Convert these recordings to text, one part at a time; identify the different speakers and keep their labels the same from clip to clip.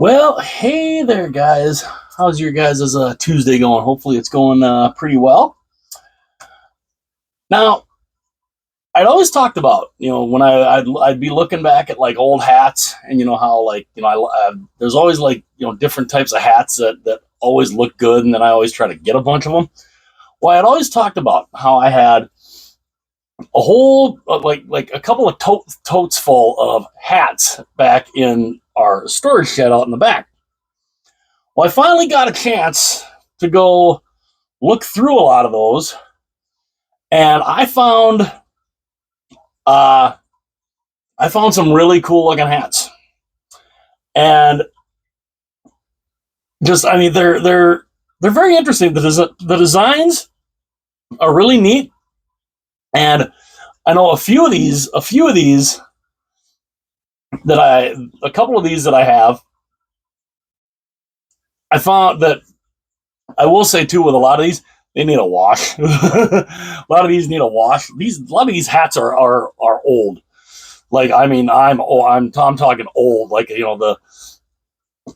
Speaker 1: Well, hey there, guys. How's your guys' Tuesday going? Hopefully, it's going pretty well. Now, I'd always talked about, when I'd be looking back at like old hats, and how there's always like different types of hats that always look good, and then I always try to get a bunch of them. Well, I'd always talked about how I had a whole like a couple of totes full of hats back in our storage shed out in the back. Well, I finally got a chance to go look through a lot of those, and uh, I found some really cool looking hats, and they're very interesting. The designs are really neat, and I know a couple of these that I have. I found that I will say too, with a lot of these, they need a wash. A lot of these need a wash. A lot of these hats are old. Like, I mean, I'm talking old. Like, a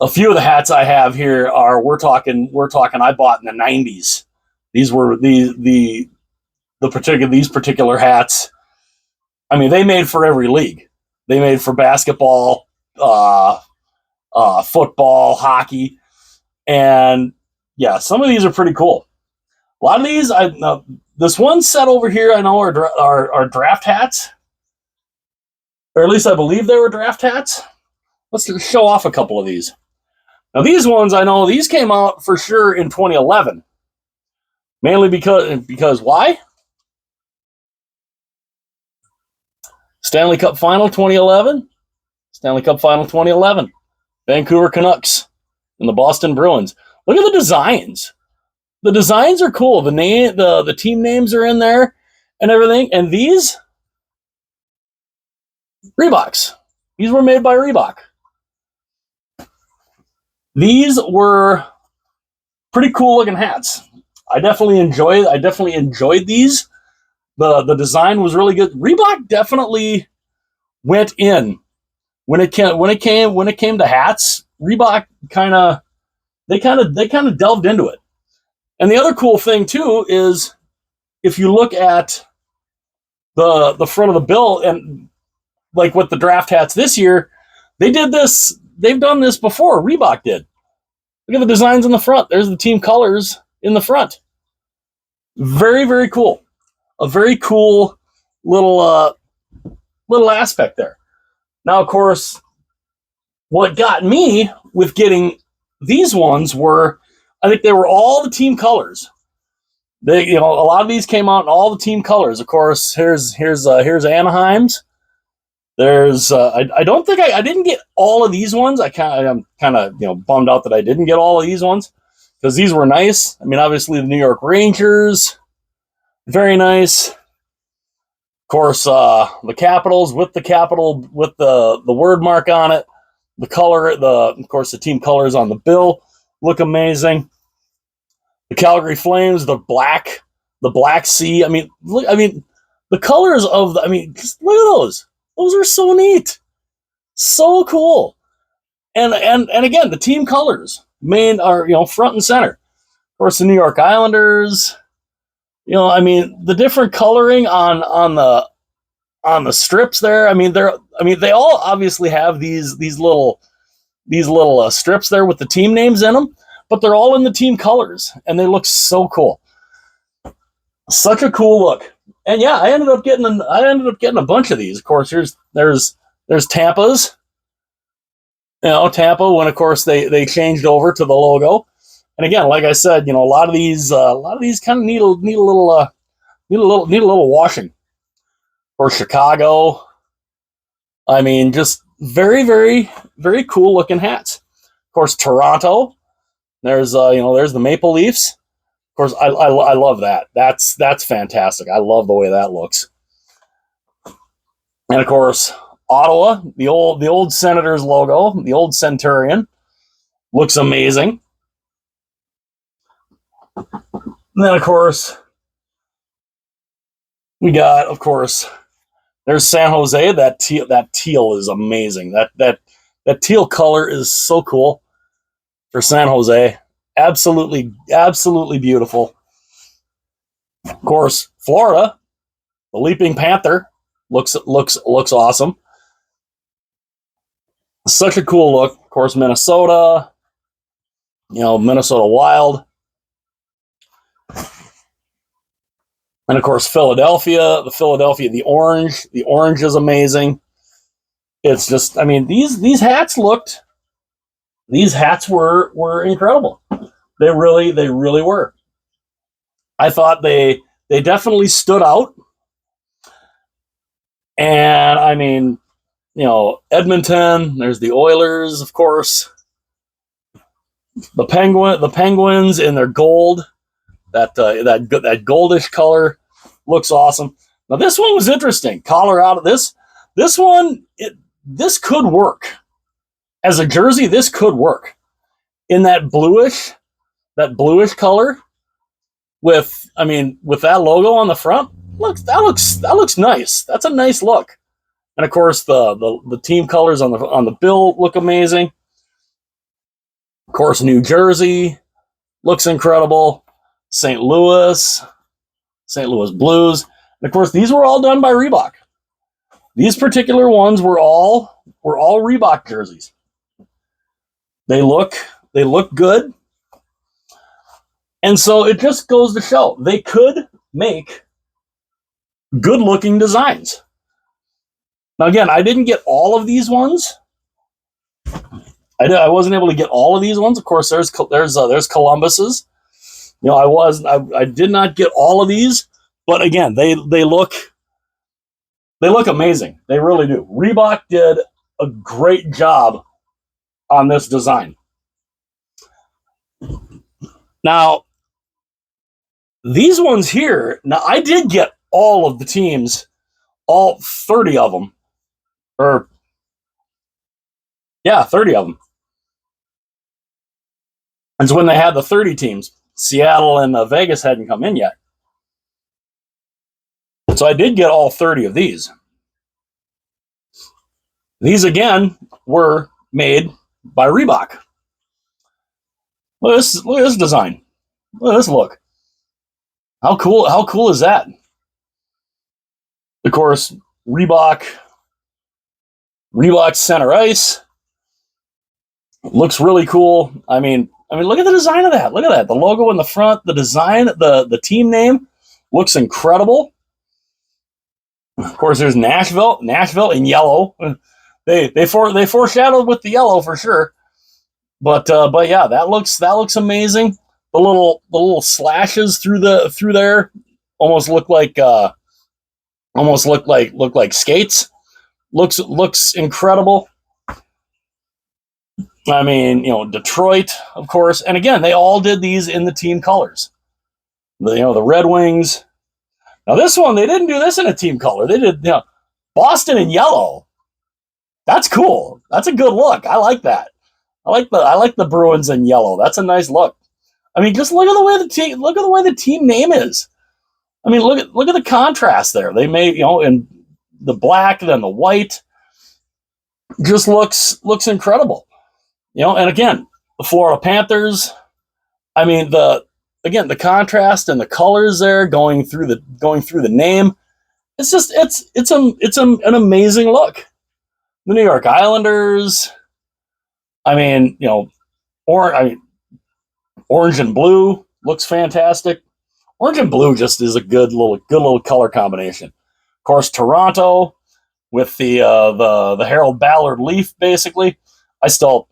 Speaker 1: few of the hats I have here are we're talking I bought in the '90s. These were these particular hats. I mean, they made for every league. They made for basketball, football, hockey, and yeah, some of these are pretty cool. A lot of these, this one set over here, I know are draft hats, or at least I believe they were draft hats. Let's show off a couple of these. Now, these ones, I know these came out for sure in 2011, mainly because why? Stanley Cup Final 2011, Stanley Cup Final 2011, Vancouver Canucks and the Boston Bruins. Look at the designs. The designs are cool. The team names are in there and everything. And these Reeboks. These were made by Reebok. These were pretty cool looking hats. I definitely enjoyed these. The design was really good. Reebok definitely went in when it came to hats. Reebok kind of delved into it. And the other cool thing too is if you look at the front of the bill, and like with the draft hats this year, they've done this before. Reebok did. Look at the designs in the front. There's the team colors in the front. Very, very cool. A very cool little aspect there. Now, of course, what got me with getting these ones were, I think they were all the team colors. A lot of these came out in all the team colors. Of course, here's Anaheim's. There's I don't think I didn't get all of these ones. I'm kind of bummed out that I didn't get all of these ones because these were nice. I mean, obviously the New York Rangers, very nice. Of course, the Capitals with the word mark on it. The color, of course the team colors on the bill look amazing. The Calgary Flames, the Black Sea. I mean, the colors of just look at those. Those are so neat, so cool, and again, the team colors are front and center. Of course, the New York Islanders. The different coloring on the strips there. They all obviously have these little strips there with the team names in them, but they're all in the team colors, and they look so cool. Such a cool look. And yeah, I ended up getting a bunch of these. Of course, there's Tampa's. Tampa, when of course they changed over to the logo. And again, like I said, a lot of these kind of need a little washing. Or Chicago. Just very, very, very cool looking hats. Of course, Toronto. There's the Maple Leafs. Of course, I love that. That's fantastic. I love the way that looks. And of course, Ottawa, the old Senators logo, the old Centurion, looks amazing. And then of course, we got there's San Jose. That teal is amazing. That That teal color is so cool for San Jose. Absolutely, absolutely beautiful. Of course, Florida, the Leaping Panther looks awesome. Such a cool look. Of course, Minnesota, Minnesota Wild. And of course, Philadelphia, the orange. The orange is amazing. It's just, I mean, these hats were incredible. They really were. I thought they definitely stood out. And I mean, Edmonton, there's the Oilers, of course. The Penguins in their gold, that goldish color looks awesome. Now this one was interesting. Colorado, this one, this could work as a jersey. This could work in that bluish color with that logo on the front. That looks nice. That's a nice look. And of course, the team colors on the bill look amazing. Of course, New Jersey looks incredible. St. Louis Blues. And of course, these were all done by Reebok. These particular ones were all Reebok jerseys. They look good. And so it just goes to show they could make good-looking designs. Now, again, I didn't get all of these ones. I wasn't able to get all of these ones. Of course, there's Columbus's. I did not get all of these, but again, they look amazing. They really do. Reebok did a great job on this design. Now, these ones here. Now, I did get all of the teams, all 30 of them, 30 of them. And so when they had the 30 teams, Seattle and Vegas hadn't come in yet. So I did get all 30 of these. These, again, were made by Reebok. Look at this design. Look at this look. How cool is that? Of course, Reebok center ice. Looks really cool. I mean, look at the design of that. Look at that. The logo in the front, the design, the team name looks incredible. Of course, there's Nashville in yellow. They foreshadowed with the yellow for sure. But yeah, that looks amazing. The little slashes through there almost look like skates. Looks incredible. I mean, Detroit, of course, and again, they all did these in the team colors. The Red Wings. Now this one, they didn't do this in a team color. They did Boston in yellow. That's cool. That's a good look. I like that. I like the Bruins in yellow. That's a nice look. I mean, just look at the way the team name is. I mean, look at the contrast there. They made in the black and then the white. Just looks incredible. And again, the Florida Panthers. I mean, the contrast and the colors there going through the name. It's just it's an amazing look. The New York Islanders. I mean, orange and blue looks fantastic. Orange and blue just is a good little color combination. Of course, Toronto with the Harold Ballard leaf. Basically, I still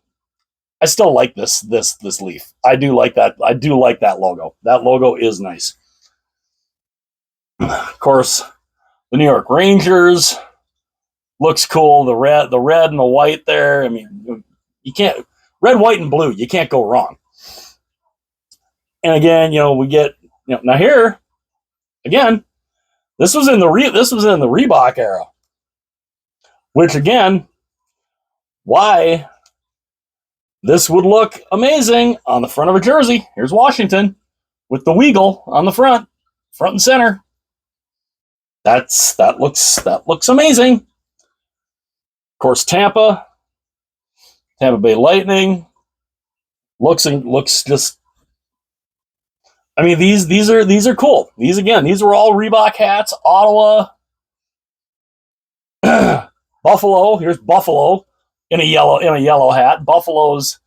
Speaker 1: like this leaf. I do like that. I do like that logo. That logo is nice. Of course, the New York Rangers looks cool. The red and the white there. I mean, you can't red, white, and blue. You can't go wrong. And again, we get now here again. This was in the Reebok era, which again, why this would look amazing on the front of a jersey. Here's Washington with the Weagle on the front and center. That looks amazing. Of course, Tampa Tampa Bay Lightning looks just. I mean, these are cool. These were all Reebok hats. Ottawa, Buffalo. Here's Buffalo in a yellow hat. Buffalo's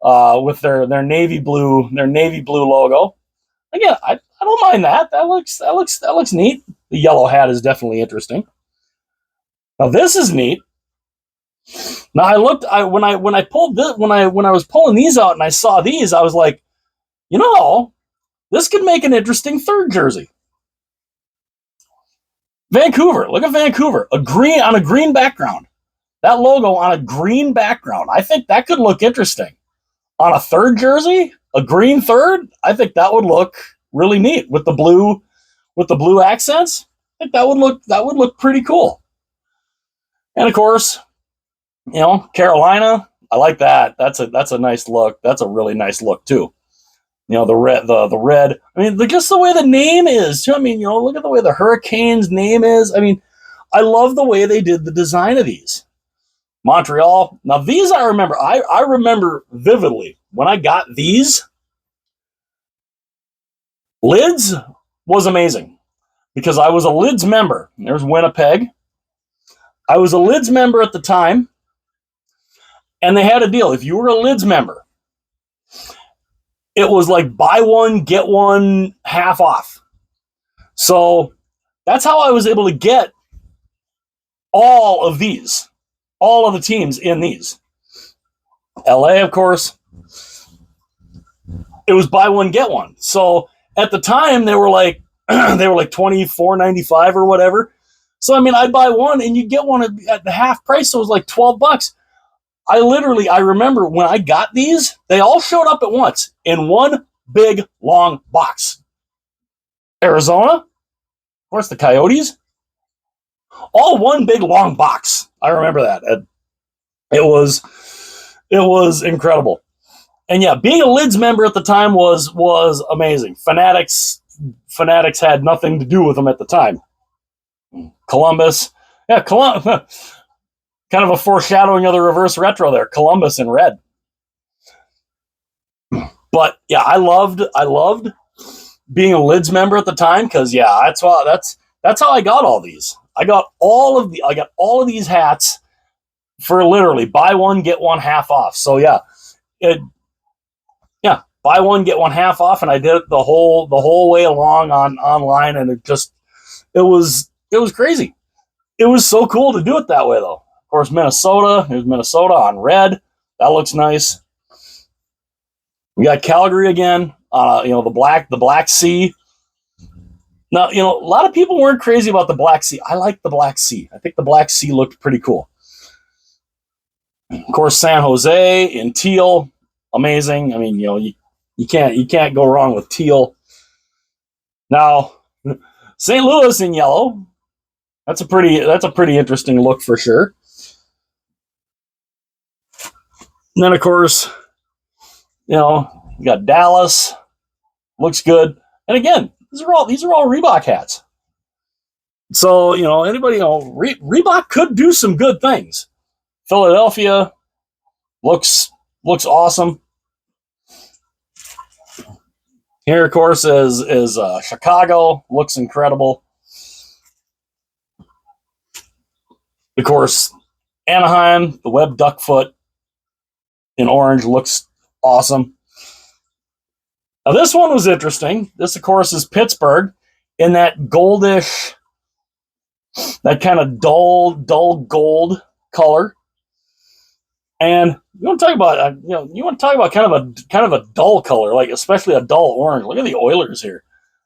Speaker 1: with their navy blue logo. Again, I don't mind that. That looks neat. The yellow hat is definitely interesting. Now this is neat. Now when I was pulling these out and I saw these, I was like, this could make an interesting third jersey. Vancouver, look at Vancouver, a green background. That logo on a green background. I think that could look interesting. On a third jersey, a green third, I think that would look really neat with the blue accents. I think that would look pretty cool. And of course, Carolina, I like that. That's a nice look. That's a really nice look too. The red. I mean, just the way the name is too. I mean, look at the way the Hurricanes name is. I mean, I love the way they did the design of these. Montreal. Now these I remember. I remember vividly when I got these. Lids was amazing because I was a Lids member. There's Winnipeg. I was a Lids member at the time, and they had a deal. If you were a Lids member, it was like buy one, get one half off. So that's how I was able to get all of the teams in these. LA, of course, it was buy one, get one. So at the time, they were like $24.95 or whatever. So I mean, I'd buy one and you get one at the half price. So it was like $12. I remember when I got these, they all showed up at once in one big long box. Arizona, of course, the Coyotes, all one big long box. I remember that. It was incredible. And yeah, being a Lids member at the time was amazing. Fanatics had nothing to do with them at the time. Columbus, yeah, Columbus. Kind of a foreshadowing of the reverse retro there. Columbus in red. But yeah, I loved being a Lids member at the time because that's how I got all these. I got all of these hats for literally buy one get one half off. So buy one get one half off, and I did it the whole way along online, and it was crazy. It was so cool to do it that way though. Of course, Minnesota. There's Minnesota on red. That looks nice. We got Calgary again. The Black Sea. Now, a lot of people weren't crazy about the Black Sea. I like the Black Sea. I think the Black Sea looked pretty cool. Of course, San Jose in teal, amazing. I mean, you can't go wrong with teal. Now, St. Louis in yellow. That's a pretty interesting look for sure. And then, of course, you got Dallas. Looks good. And again, these are all Reebok hats. So, anybody, Reebok could do some good things. Philadelphia looks awesome. Here, of course, is Chicago. Looks incredible. Of course, Anaheim, the Webb Duckfoot in orange looks awesome. Now, this one was interesting. This, of course, is Pittsburgh in that goldish, that kind of dull gold color. And you want to talk about kind of a dull color, like especially a dull orange. Look at the Oilers here.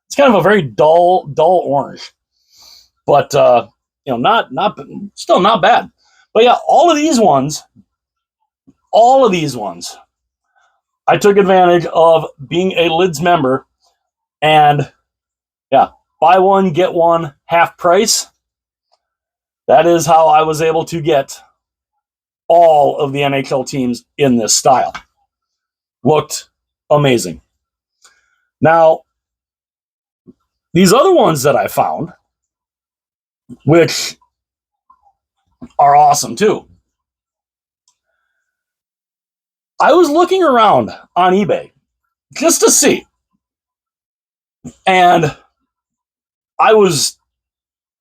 Speaker 1: It's kind of a very dull orange, but still not bad. But yeah, all of these ones, I took advantage of being a Lids member, and buy one get one half price. That is how I was able to get all of the NHL teams in this style. Looked amazing. Now, these other ones that I found, which are awesome too. I was looking around on eBay just to see, and I was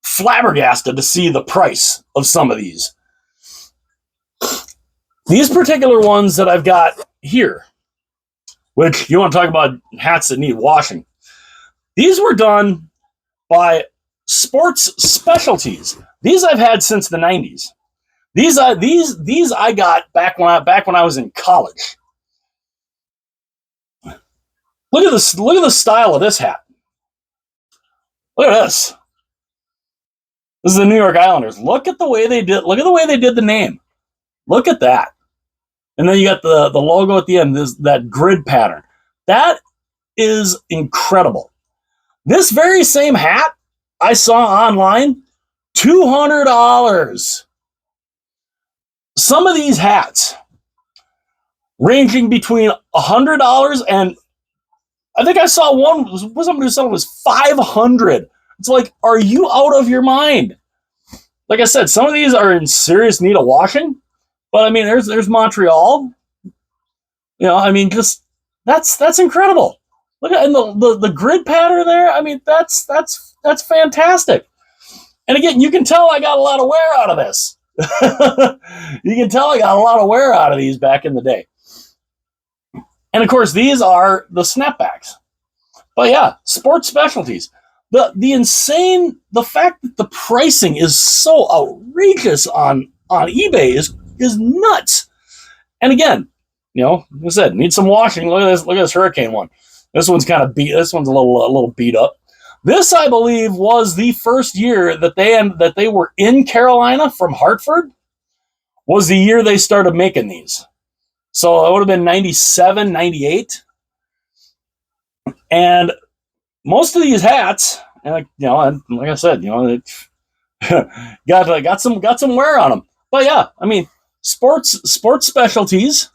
Speaker 1: flabbergasted to see the price of some of these. These particular ones that I've got here, which you want to talk about hats that need washing, these were done by Sports Specialties. These I've had since the 90s. These I got back when I was in college. Look at this. Look at the style of this hat. Look at this. This is the New York Islanders. Look at the way they did. Look at the way they did the name. Look at that. And then you got the logo at the end. That grid pattern. That is incredible. This very same hat I saw online, $200. Some of these hats ranging between $100 and I think I saw one was somebody who said it was $500. It's like, are you out of your mind? Like I said, some of these are in serious need of washing, but I mean, there's Montreal. You know, I mean, just that's incredible. Look at and the grid pattern there. I mean, that's fantastic. And again, you can tell I got a lot of wear out of this. You can tell I got a lot of wear out of these back in the day. And of course, these are the snapbacks. But yeah, Sports Specialties. The fact that the pricing is so outrageous on eBay is nuts. And again, you know, like I said, need some washing. Look at this Hurricane one. This one's kind of beat. This one's a little beat up. This, I believe, was the first year that they were in Carolina from Hartford. Was the year they started making these. So it would have been 97, 98. And most of these hats, you know, and like I said, you know, got some wear on them. But yeah, I mean, Sports Specialties.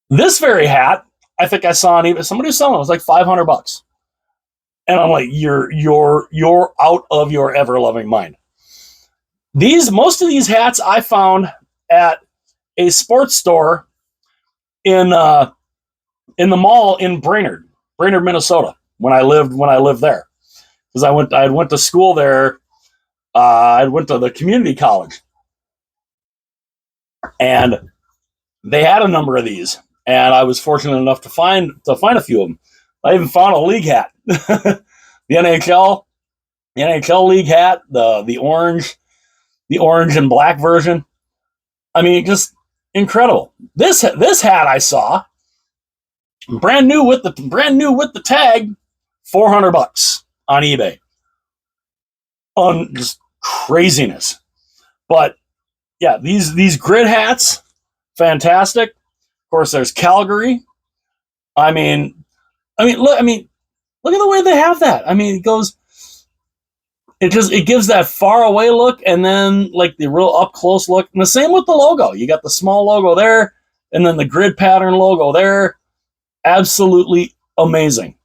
Speaker 1: This very hat, I think I saw on eBay. Somebody was selling it. It was like $500. And I'm like, you're out of your ever loving mind. Most of these hats I found at a sports store in the mall in Brainerd, Minnesota, when I lived there, because I went to school there. I went to the community college, and they had a number of these, and I was fortunate enough to find a few of them. I even found a league hat, the NHL league hat, the orange and black version. I mean, just incredible. This hat I saw brand new with the tag, $400 on eBay. On just craziness. But yeah, these grid hats, fantastic. Of course, there's Calgary. I mean, look at the way they have that. I mean, it gives that far away look, and then like the real up close look. And the same with the logo. You got the small logo there, and then the grid pattern logo there. Absolutely amazing.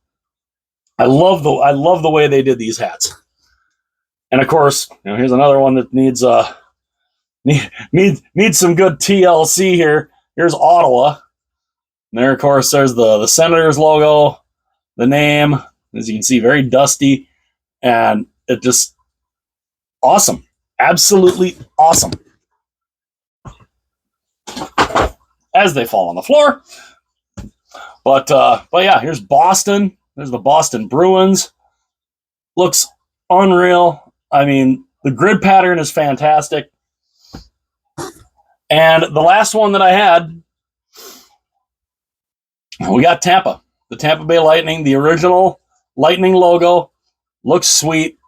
Speaker 1: I love the way they did these hats. And of course, you know, here's another one that needs some good TLC here. Here's Ottawa. And there, of course, there's the Senators logo, the name, as you can see, very dusty, and it just awesome. Absolutely awesome. As they fall on the floor. But yeah, here's Boston. There's the Boston Bruins. Looks unreal. I mean, the grid pattern is fantastic. And the last one that I had, we got Tampa. The Tampa Bay Lightning, the original Lightning logo. Looks sweet.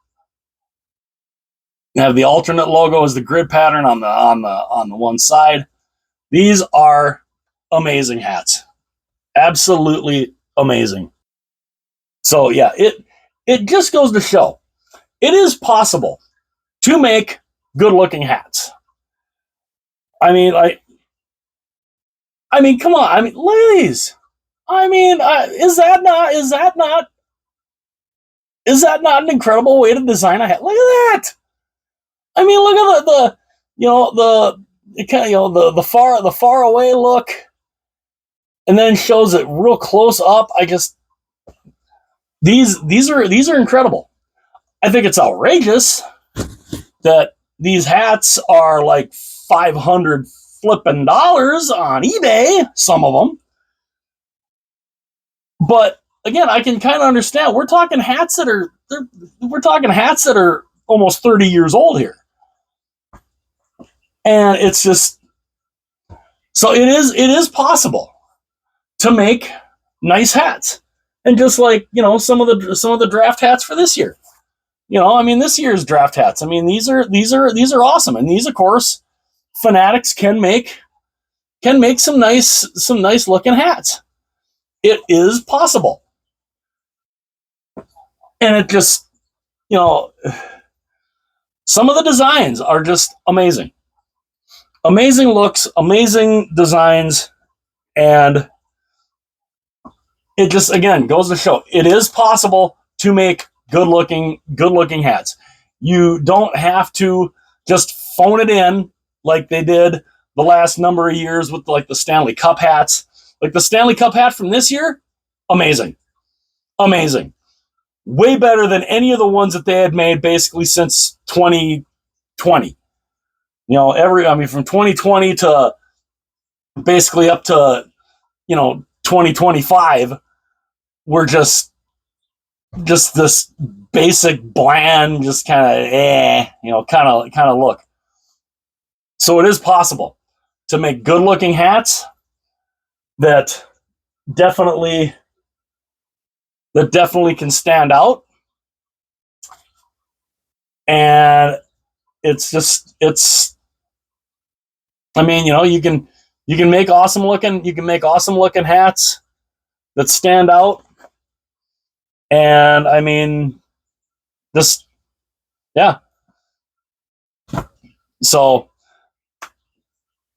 Speaker 1: You have the alternate logo as the grid pattern on the one side. These are amazing hats. Absolutely amazing. So yeah, it just goes to show it is possible to make good looking hats. I mean, come on. I mean, look at these. I mean, is that not an incredible way to design a hat? Look at that. I mean, look at it kind of, the far away look, and then shows it real close up. I just these are incredible. I think it's outrageous that these hats are like $500 flipping dollars on eBay, some of them. But again, I can kind of understand. We're talking hats that are almost 30 years old here. And it's just, so it is possible to make nice hats. And just like, some of the draft hats for this year. I mean, this year's draft hats. I mean, these are awesome. And these, of course, Fanatics can make some nice looking hats. It is possible. And it just, some of the designs are just amazing. Amazing looks, amazing designs, and it just, again, goes to show it is possible to make good looking hats. You don't have to just phone it in like they did the last number of years with like the Stanley Cup hats. Like the Stanley Cup hat from this year, amazing. Way better than any of the ones that they had made basically since 2020. From 2020 to basically up to, 2025, we're just this basic, bland, just kind of look. So it is possible to make good looking hats that definitely can stand out. And I mean, you can make awesome looking hats that stand out. And I mean, yeah. So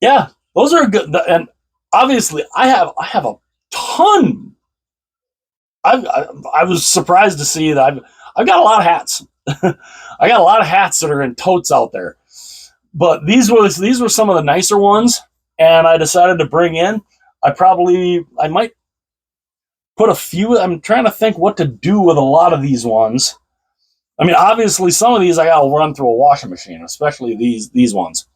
Speaker 1: yeah, those are good. And obviously I have a ton. I was surprised to see that I've got a lot of hats. I got a lot of hats that are in totes out there. But these were some of the nicer ones, and I decided to bring in. I might put a few. I'm trying to think what to do with a lot of these ones. I mean, obviously, some of these I gotta run through a washing machine, especially these ones.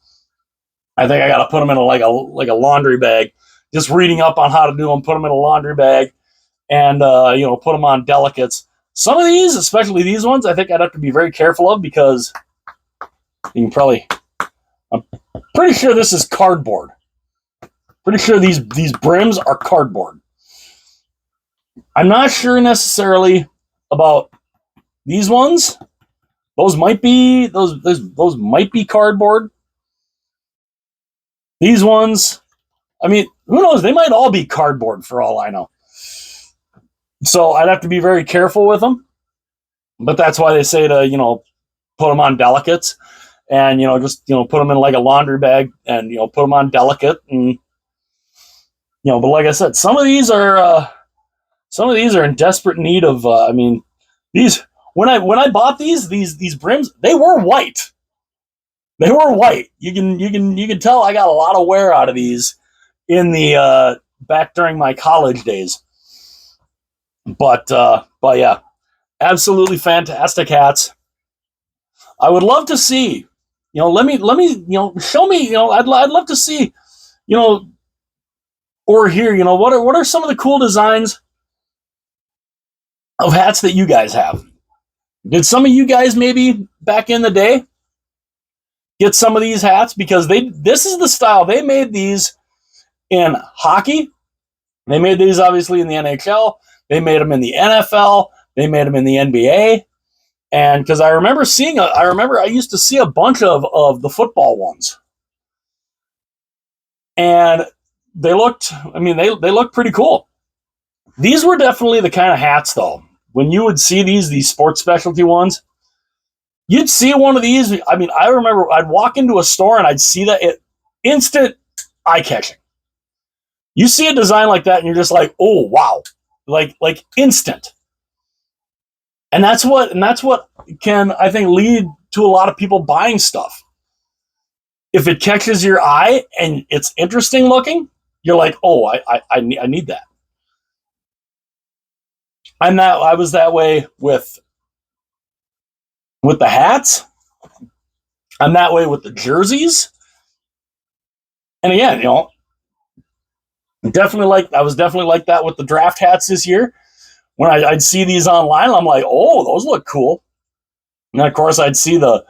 Speaker 1: I think I gotta put them in like a laundry bag. Just reading up on how to do them, put them in a laundry bag, and put them on delicates. Some of these, especially these ones, I think I'd have to be very careful of because I'm pretty sure this is cardboard. Pretty sure these brims are cardboard. I'm not sure necessarily about these ones. Those might be cardboard. These ones, I mean, who knows? They might all be cardboard for all I know. So I'd have to be very careful with them. But that's why they say to, put them on delicates and, just, put them in like a laundry bag and, put them on delicate. And, but like I said, some of these are in desperate need of, these, when I bought these brims, they were white. They were white. You can tell I got a lot of wear out of these in the, back during my college days. But yeah, absolutely fantastic hats. I would love to see, let me, show me, I'd love to see, or hear, what are some of the cool designs of hats that you guys have? Did some of you guys maybe back in the day get some of these hats? Because this is the style. They made these in hockey. They made these obviously in the NHL. They made them in the NFL. They made them in the NBA. And because I remember I used to see a bunch of the football ones. And they looked pretty cool. These were definitely the kind of hats, though. When you would see these sports specialty ones, you'd see one of these. I mean, I remember I'd walk into a store and I'd see that instant eye-catching. You see a design like that and you're just like, oh, wow. Like instant. And that's what can, I think, lead to a lot of people buying stuff. if it catches your eye and it's interesting looking, you're like, oh, I need that. I was that way with the hats. I'm that way with the jerseys. And again, I was definitely like that with the draft hats this year. When I'd see these online, I'm like, oh, those look cool. And then, of course, I'd see the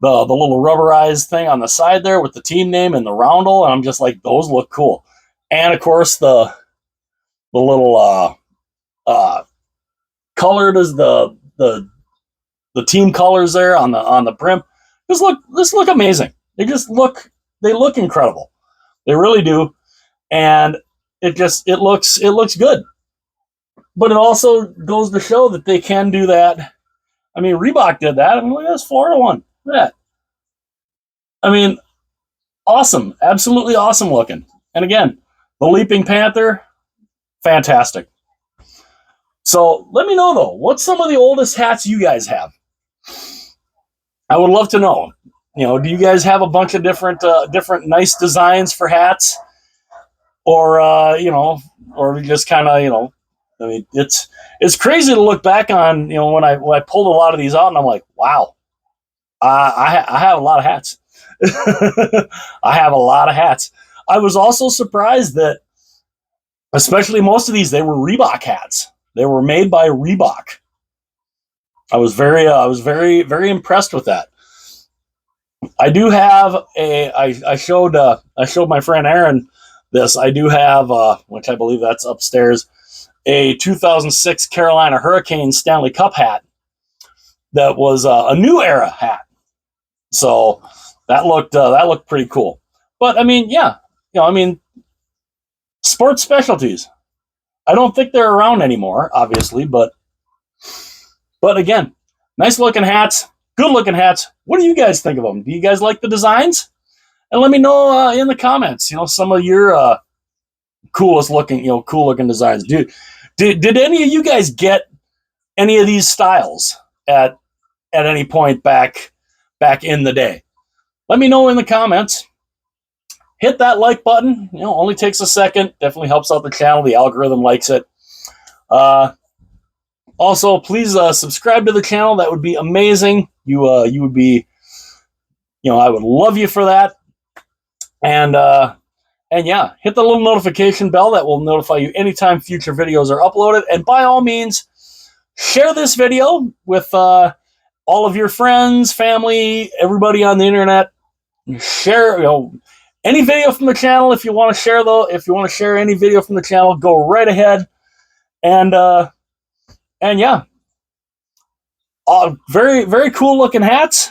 Speaker 1: little rubberized thing on the side there with the team name and the roundel, and I'm just like, those look cool. And of course, the little colored as the team colors there on the brim. This look amazing. They look incredible. They really do, and it looks good. But it also goes to show that they can do that. I mean, Reebok did that. I mean, look at this Florida one. Look at that. I mean, awesome. Absolutely awesome looking. And again, the Leaping Panther, fantastic. So let me know, though, what's some of the oldest hats you guys have? I would love to know. Do you guys have a bunch of different nice designs for hats? Or, or just kind of, I mean, it's crazy to look back on, when I pulled a lot of these out, and I'm like, wow, I have a lot of hats. I have a lot of hats. I was also surprised that, especially most of these, they were Reebok hats. They were made by Reebok. I was very, very impressed with that. I do have I showed my friend Aaron this. I do have, which I believe that's upstairs, a 2006 Carolina Hurricanes Stanley Cup hat that was a new era hat. So that looked pretty cool. But I mean, yeah, sports specialties. I don't think they're around anymore, obviously, but again, nice looking hats, good looking hats. What do you guys think of them? Do you guys like the designs? And let me know in the comments. Some of your cool looking designs. Did any of you guys get any of these styles at any point back in the day? Let me know in the comments. Hit that like button. Only takes a second. Definitely helps out the channel. The algorithm likes it. Also, please subscribe to the channel. That would be amazing. You would be, I would love you for that. And yeah, hit the little notification bell that will notify you anytime future videos are uploaded. And by all means, share this video with all of your friends, family, everybody on the internet. Share, any video from the channel. If you want to share any video from the channel, go right ahead. And yeah, very, very cool looking hats.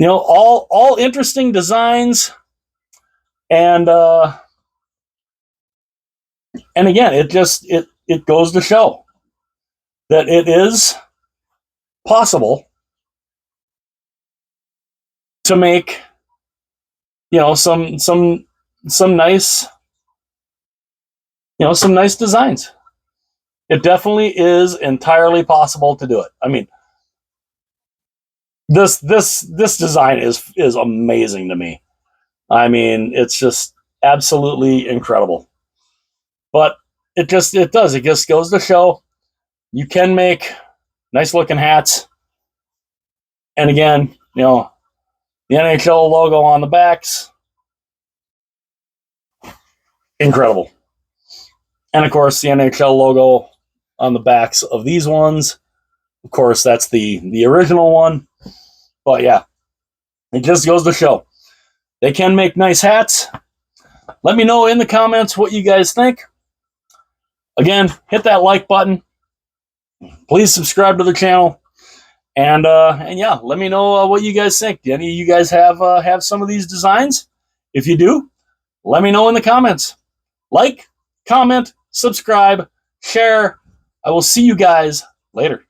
Speaker 1: All interesting designs. And again, it goes to show that it is possible to make, some nice, some nice designs. It definitely is entirely possible to do it. I mean, this design is amazing to me. I mean, it's just absolutely incredible. But it just goes to show you can make nice looking hats. And again, the NHL logo on the backs, incredible. And of course, the NHL logo on the backs of these ones. Of course, that's the original one. But yeah, it just goes to show they can make nice hats. Let me know in the comments what you guys think. Again, hit that like button. Please subscribe to the channel. And yeah, let me know what you guys think. Do any of you guys have some of these designs? If you do, let me know in the comments. Like, comment, subscribe, share. I will see you guys later.